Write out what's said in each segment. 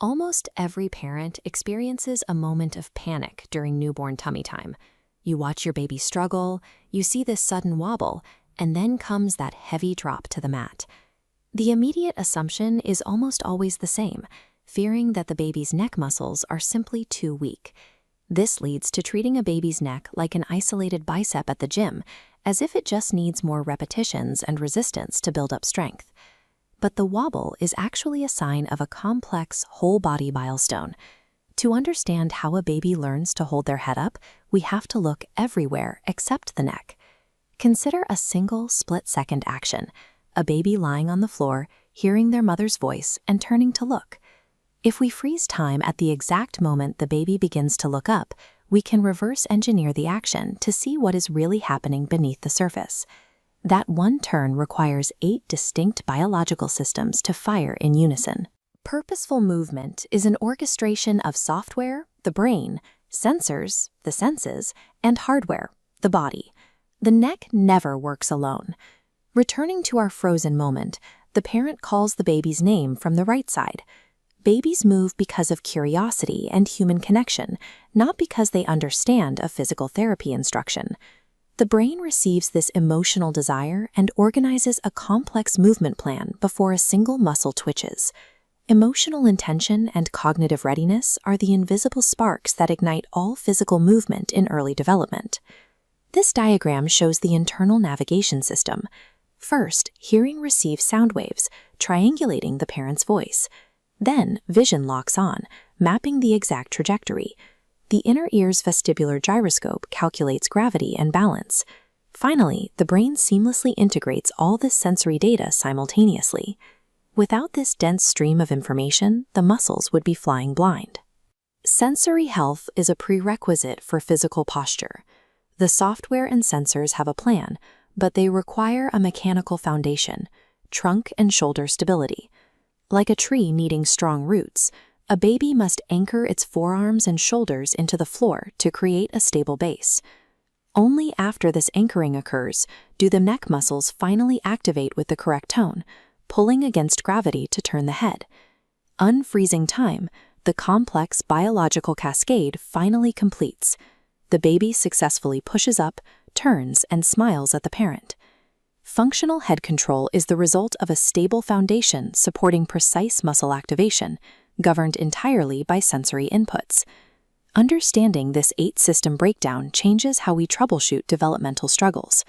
Almost every parent experiences a moment of panic during newborn tummy time. You watch your baby struggle, you see this sudden wobble, and then comes that heavy drop to the mat. The immediate assumption is almost always the same, fearing that the baby's neck muscles are simply too weak. This leads to treating a baby's neck like an isolated bicep at the gym, as if it just needs more repetitions and resistance to build up strength. But the wobble is actually a sign of a complex whole-body milestone. To understand how a baby learns to hold their head up, we have to look everywhere except the neck. Consider a single split-second action, a baby lying on the floor, hearing their mother's voice, and turning to look. If we freeze time at the exact moment the baby begins to look up, we can reverse engineer the action to see what is really happening beneath the surface. That one turn requires 8 distinct biological systems to fire in unison. Purposeful movement is an orchestration of software, the brain, sensors, the senses, and hardware, the body. The neck never works alone. Returning to our frozen moment, the parent calls the baby's name from the right side. Babies move because of curiosity and human connection, not because they understand a physical therapy instruction. The brain receives this emotional desire and organizes a complex movement plan before a single muscle twitches. Emotional intention and cognitive readiness are the invisible sparks that ignite all physical movement in early development. This diagram shows the internal navigation system. First, hearing receives sound waves, triangulating the parent's voice. Then, vision locks on, mapping the exact trajectory. The inner ear's vestibular gyroscope calculates gravity and balance. Finally, the brain seamlessly integrates all this sensory data simultaneously. Without this dense stream of information, the muscles would be flying blind. Sensory health is a prerequisite for physical posture. The software and sensors have a plan, but they require a mechanical foundation, trunk and shoulder stability. Like a tree needing strong roots, a baby must anchor its forearms and shoulders into the floor to create a stable base. Only after this anchoring occurs do the neck muscles finally activate with the correct tone, pulling against gravity to turn the head. Unfreezing time, the complex biological cascade finally completes. The baby successfully pushes up, turns, and smiles at the parent. Functional head control is the result of a stable foundation supporting precise muscle activation, governed entirely by sensory inputs. Understanding this 8-system breakdown changes how we troubleshoot developmental struggles.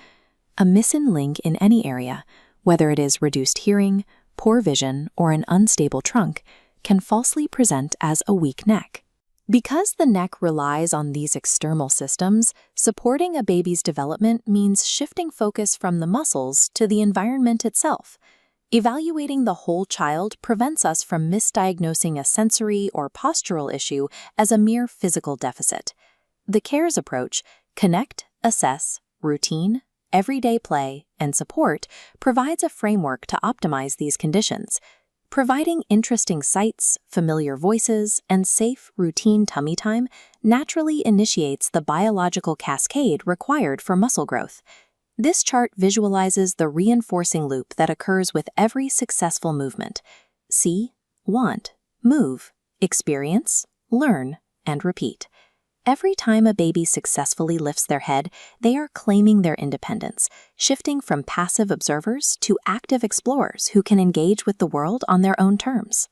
A missing link in any area, whether it is reduced hearing, poor vision, or an unstable trunk, can falsely present as a weak neck. Because the neck relies on these external systems, supporting a baby's development means shifting focus from the muscles to the environment itself. Evaluating the whole child prevents us from misdiagnosing a sensory or postural issue as a mere physical deficit. The CARES approach, connect, assess, routine, everyday play, and support, provides a framework to optimize these conditions. Providing interesting sights, familiar voices, and safe, routine tummy time naturally initiates the biological cascade required for muscle growth. This chart visualizes the reinforcing loop that occurs with every successful movement. See, want, move, experience, learn, and repeat. Every time a baby successfully lifts their head, they are claiming their independence, shifting from passive observers to active explorers who can engage with the world on their own terms.